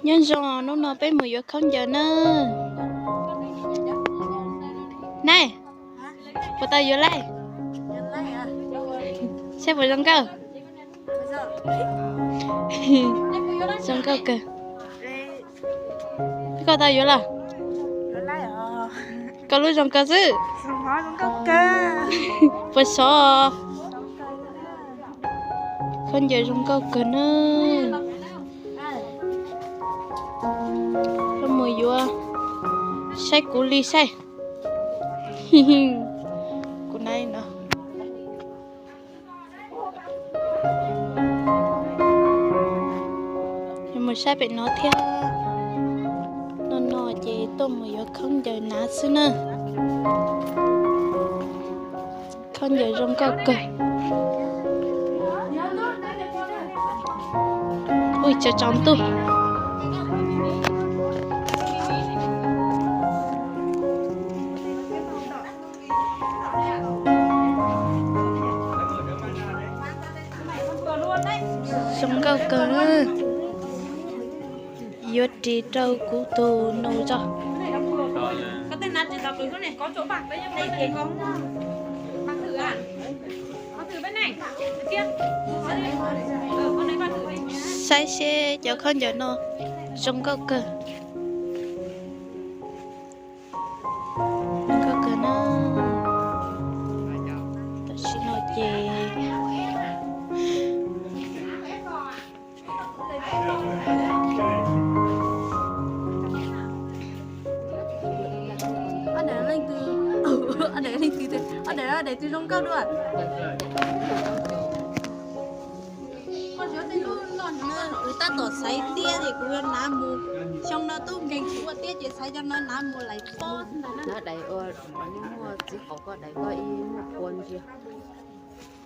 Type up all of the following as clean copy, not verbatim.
nhân giò nó bé mùi vô không giờ nữa này cô ta vô lại xe vừa dòng cơ dòng cơ kìa cô ta vô là có lúc dòng cơ chứ vừa sợ không giờ dòng cơ kìa nữa không mùi vô xe cú ly xe cô này nữa nhưng mà sai bị nó theo nó chỉ tôm mà giờ không giờ ná xứ nữa không giờ rong có cười ui cho chóng tôi sống cao cỡ vô trí trâu cú tù nấu cho có tên nào chỉ đọc được này có chỗ bạc đấy nhá đây kìa có bạc thử à có thử bên này kia con lấy bạc thử đi sai xe cho con giờ nó sống cao cỡ cao cỡ nó ta xin nói gì anh để từ trong cao được con nhớ tên luôn non người ta tổ sấy tia thì cũng làm mù trong đó tôi mình cũng tia chỉ sấy cho nó làm mù lại tốt nó đầy ơi nhưng mà chỉ có đầy có một con gì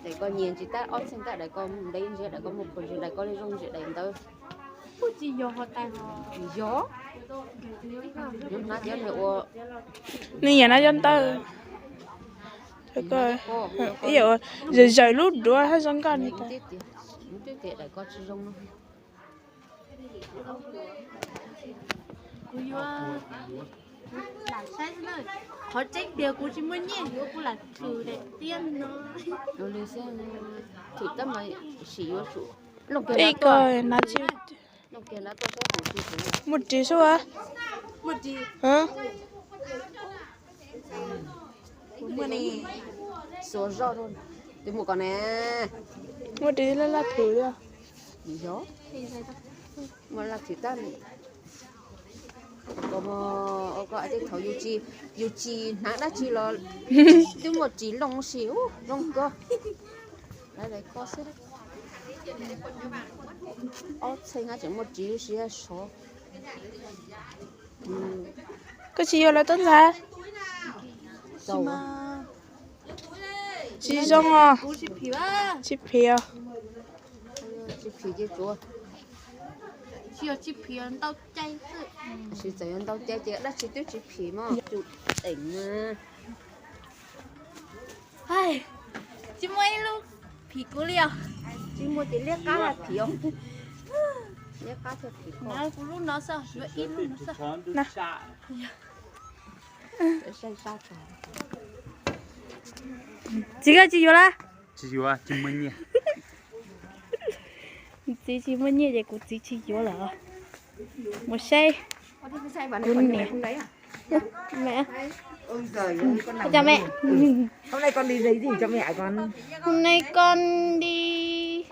đầy có nhìn chỉ ta ốp sinh ta đầy có đây gì đầy có một con gì đầy có đi rong gì đầy tới có gì gió họ tay họ gió nhưng nó gió nữa nên giờ nó dân tơ thôi coi ví dụ giờ lúc đua hay giống con như thế đầy có chỉ rong cô yêu là sai rồi họ trách điều của chị mới nhỉ cô là trừ để tiên nó rồi đi xem thì tâm mà xỉ vô sụ đi coi nó chỉ lúc kia nó tôi có hủ xỉ một chỉ số à một gì hả một này số rau thôi thì một con nè một chỉ là thử đi gió mà là thì ta có gọi cái thầu dù chi nãy đã chi là chứ một chỉ lông xíu lông cơ đây có xí ớt xanh á chỉ một chỉ xí số cái chỉ là tên gì dầu chỉ giống à cô chị phiếu à chỉ phiếu chỉ phì chỉ chúa chị phiếu tao chay chỉ chỉ ăn tao chơi chơi đã chỉ tiêu chỉ phì mà chủ tỉnh mà ai chị mới luôn phí cô liều chỉ mua tí liếc cá là phì không liếc cá thì phì không nó cũng lúc nó sao vậy ít luôn nó sao nè sai sao cả chị cái chị vô là chị vô à chị mình nhỉ chị mới như vậy của chị vô là một xe con mẹ không đấy à mẹ ôi giời ơi con làm cho mẹ hôm nay con đi giấy gì cho mẹ con hôm nay con đi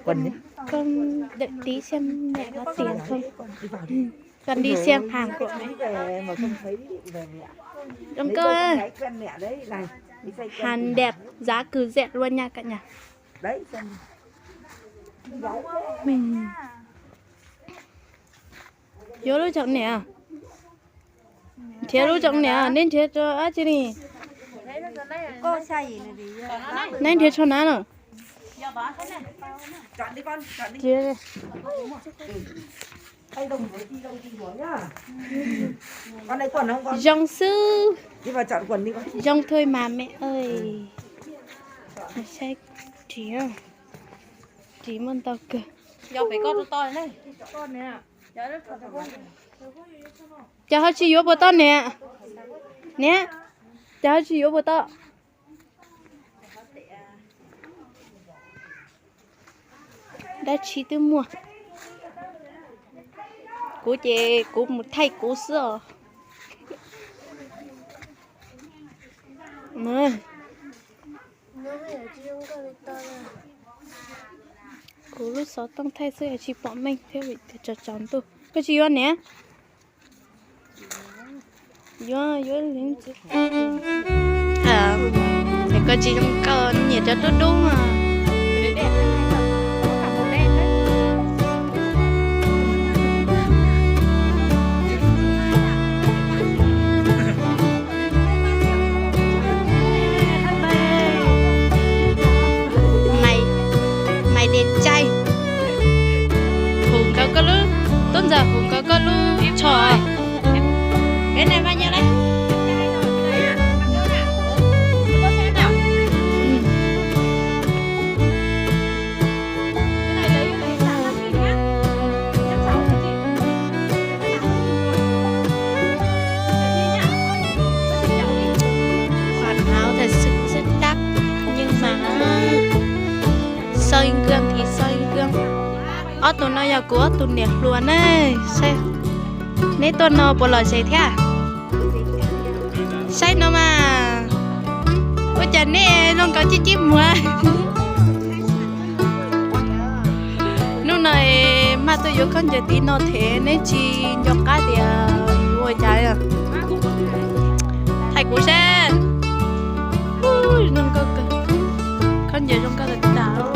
quần nhé con đợi tí xem mẹ có tiền không con đi xem hàng của mẹ về mà không thấy về mẹ Đông cơ quen mẹ đấy này hàng đẹp giá cứ rẻ luôn nha cả nhà đấy xem mình thiếu lúc chọn nè thiếu lúc chọn nè nên thiếu cho á chứ đi có sai gì này thì nên thiếu cho nó nữa chọn đi con chọn đi chưa tay đồng với đi nhá con này quần không con dòng sư đi vào chọn quần đi con dòng thôi mà mẹ ơi sai chỉ môn tao kìa giờ phải có to này con nè giờ nó thật con cho họ chỉ vô bữa to nè nè cho họ chỉ vô bữa to đã chỉ từ mua cô chị cô một thay cô sữa mà cô lúc sáu tăng thay sữa chỉ bỏ mình theo vị cho chọn tôi cái gì vậy nè vô lên chứ thì có chị trong con nhiệt cho tốt đúng mà cái đẹp này có cả màu đen đấy mày đẹp trai hùng cao có lúc tôn giờ hùng cao có lúc trời cái này bao nhiêu đấy quần áo thật sự rất đắt nhưng mà soi gương thì soi gương ở tụi nó giờ của tụi nè luôn ấy xem nếu tụi nó bỏ lỡ sẽ thế sai nó mà ôi chả nè nó có chi chim mà lúc này mà tôi vô con giờ tí nó thế nên chỉ cho cá thì ôi trái à thầy của xe ui nó có con giờ trong cái là đảo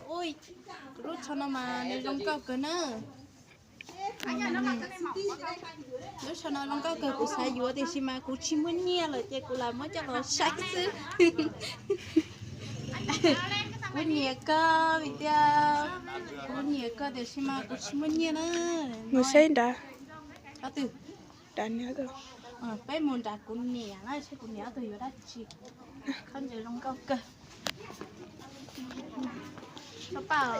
ôi rút cho nó mà nó giống câu cơ nữa rút cho nó giống câu cơ của sai dúa thì xí mà của chim muốn nghe là chị của làm mới cho nó sạch chứ muốn nghe cơ vì sao muốn nghe cơ thì xí mà của chim muốn nghe nữa người xây đã có từ đã nhớ rồi bé muốn đặt của nhẹ nó sẽ của nhẹ từ vô đó chị không giờ giống câu cơ nó bảo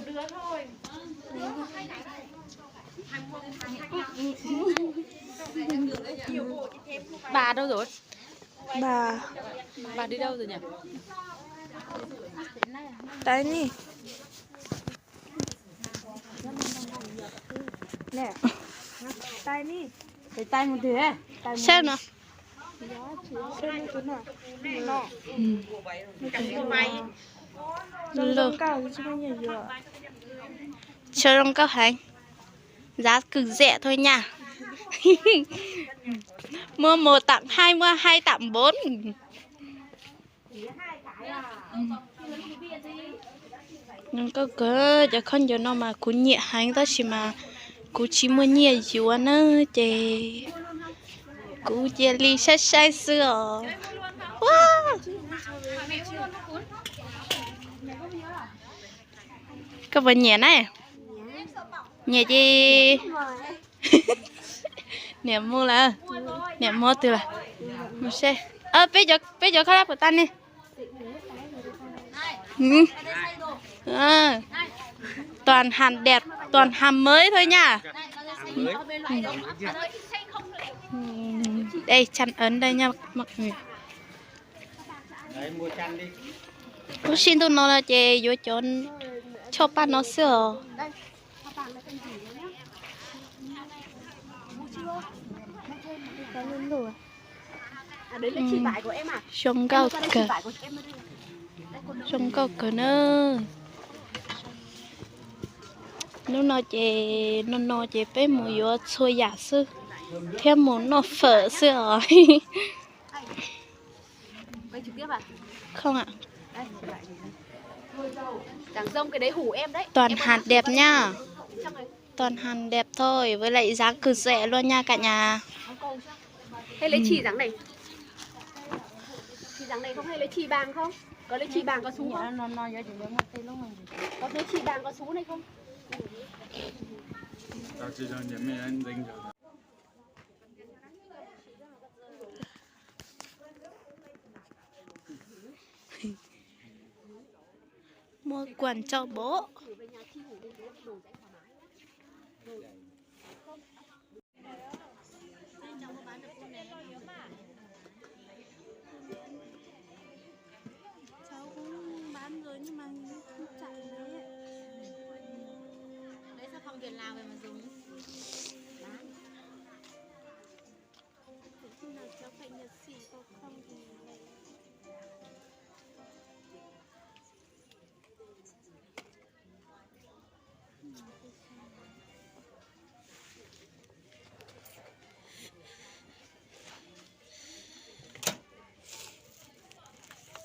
đưa thôi bà đâu rồi bà đi đâu rồi nhỉ đây nè nè tay nè cái tay một thứ xem nào xem cái nào nó lô lông cao chứ bao nhiêu giờ cho rong cao hành giá cực rẻ thôi nha mua 1 tặng 2 mua 2 tặng 4 nhưng có cỡ cho con giờ nó mà cũng nhẹ hành đó chỉ mà cũng chỉ mua nhẹ dừa nữa chị cũng jelly sai sai sữa wow Các bạn nhẹ này. Nhẹ chi. Nhẹ mua là. Nhẹ mua từ là. Mua xe. Bây giờ khai của tan đi. Toàn hàng đẹp, toàn hàng mới thôi nha. Đây chăn ấn đây nha mọi người. Đấy, mua chăn đi. Tôi xin tôi nói là chị vô chọn cho ba nó sửa. Đấy là chỉ vải của em à? Trông cao cỡ. Trông cao cỡ nữa. Nó nói chị bé mùi vô xôi giả sư. Thêm một nó phở sữa. Quay trực tiếp à? Không ạ. Đây, Đằng rông cái đấy hủ em đấy. Toàn em hạt đẹp nha. Toàn hàng đẹp thôi, với lại giá cực rẻ luôn nha cả nhà. Hay lấy chỉ dáng này? Chỉ dáng này không hay lấy chỉ bàng không? Có lấy chỉ bàng có sú không? Có lấy chỉ bàng có sú này không? Tao chỉ cho nhận mấy anh dính rồi. Mua quần cho bố. Cháu cũng bán rồi nhưng mà không chạy đấy. Đấy sao phòng tiền làm về mà dùng? Khi nào cháu phải nhật xỉ có không thì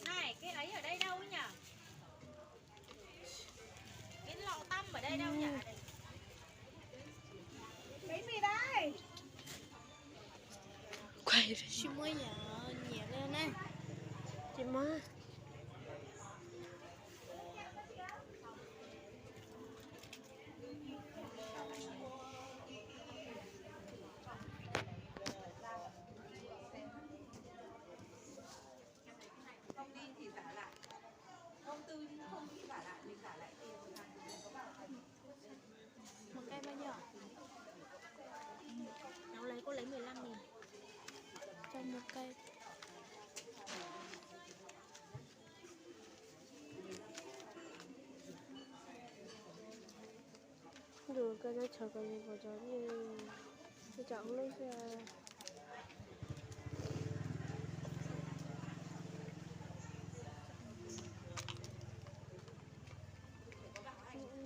Này, cái ấy ở đây đâu nhỉ? Cái lọ tăm ở đây đâu nhỉ? Cái gì đây? quay về chị mới nhẹ lên này. Chị mới một cây bao nhiêu? Nó lấy cô lấy 15.000. Trong một cây. được cái nó chờ cái gì vào đó như tôi chọn lấy ra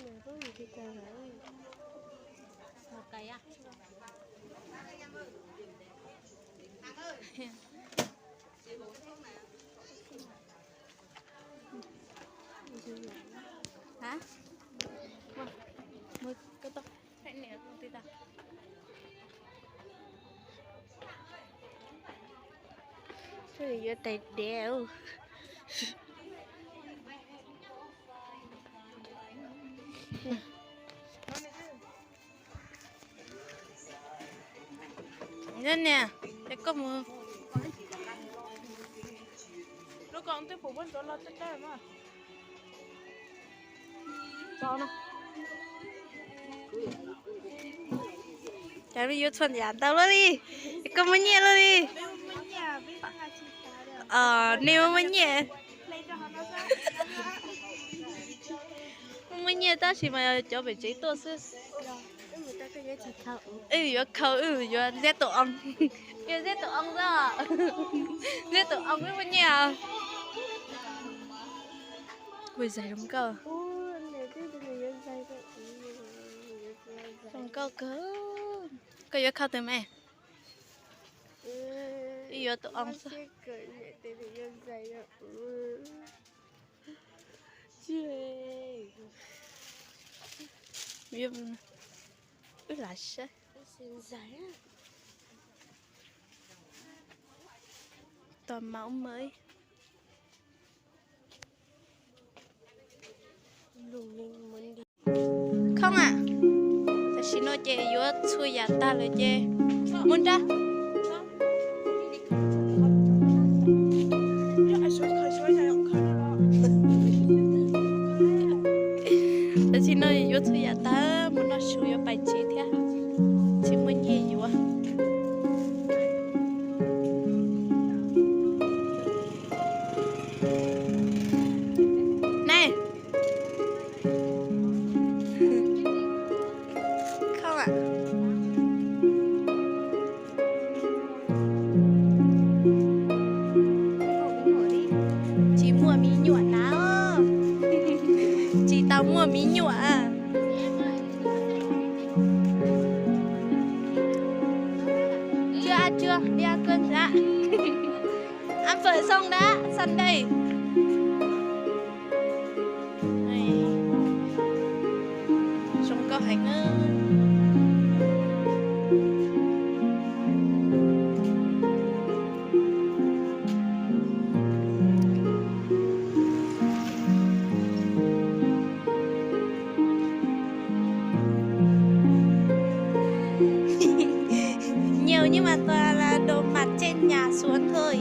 này có gì thì ta phải Một cây à? Hả? Một cái tóc hãy nè không tí ta. cái gì vậy tay đeo Nhân nè, cái có mưa. Nó còn tới phủ bên chỗ lo chắc cái mà. Cho nó. Chả đi vô thuần giản tao luôn đi. Cái có mưa nhẹ luôn đi. Nếu mà nhẹ. Mưa nhẹ ta chỉ mà cho bị cháyตัวซื้อ người ta cái gì thật thạo vô khâu vô giết tổ ong. Vô giết tổ ong ra. Giết tổ ong với mưa nhẹ. Ui dày đúng cơ. này cái này dây cái Đúng cơ cơ. Có vô khâu từ mẹ. Vô tổ ong sao. cười nhẹ từ này dây đó Vô ui là sao. xin giấy Toàn mẫu mới. luôn mình muốn đi không ạ ta xin nó chè vô xui giả ta rồi chè muốn ra ta xin nó vô xui giả ta muốn nó xui vô bài trí thế chỉ muốn gì vô này không ạ chị mua mí nhuận nào chị tao mua mí nhuận chưa đi ăn cơm đã ăn phở xong đã sẵn đây chúng có hành ơi nhiều nhưng mà toàn là đồ mặt trên nhà xuống thôi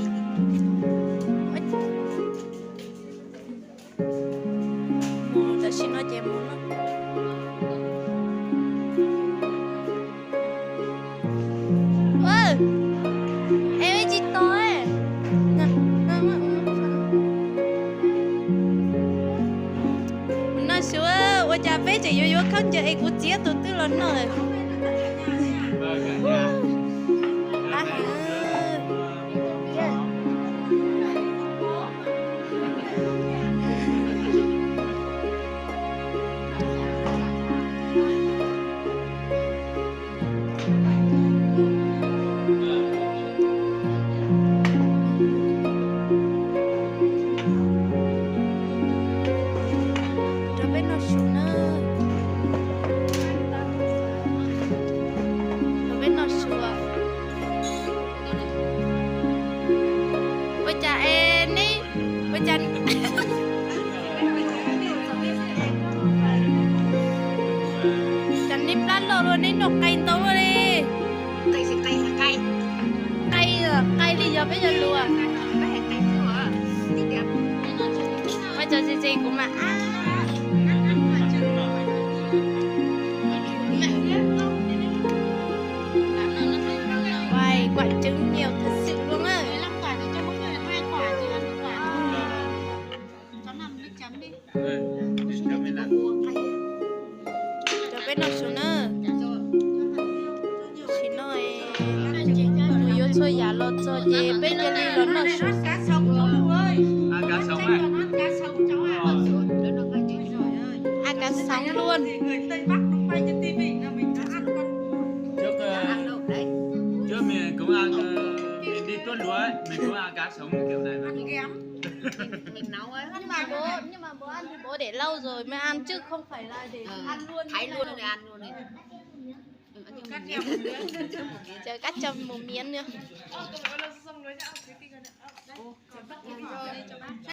ta xin nói chém muốn lắm ơ em ấy chị tôi nó xuống ôi cha bé chỉ vô vô không chờ em cũng chia tụi tư lớn rồi Chẳng nếp lát lô luôn đấy, nộp cay tấu luôn đi. Cay sẽ cay hả cay? Cay đi giờ bây giờ luôn à? Bây giờ gì cũng mà Quay quả trứng nhiều thật sự luôn á. 15 quả thì cho mỗi người là 2 quả chứ ăn 1 quả. Cháu làm nước chấm đi. Cho bên nó xuống nữa. Xin nói người yêu chơi giả lột rồi thì bên kia đi lớn nó xuống. Cá sống cháu Lưu ơi. Cá sống này. Cá sống cháu à. Ăn cá sống luôn. Thì người Tây Bắc nó quay trên tivi là mình đã ăn con. Trước mình cũng ăn đi tuốt lúa ấy, mình cũng ăn cá sống kiểu này mà. Ăn ghém. Mình nấu ấy. Nhưng mà bố ăn thì bố để lâu rồi mới ăn chứ không phải là để ăn luôn. Thái luôn để ăn luôn đấy. Cắt kèo một miếng. Chờ cắt cho một miếng nữa.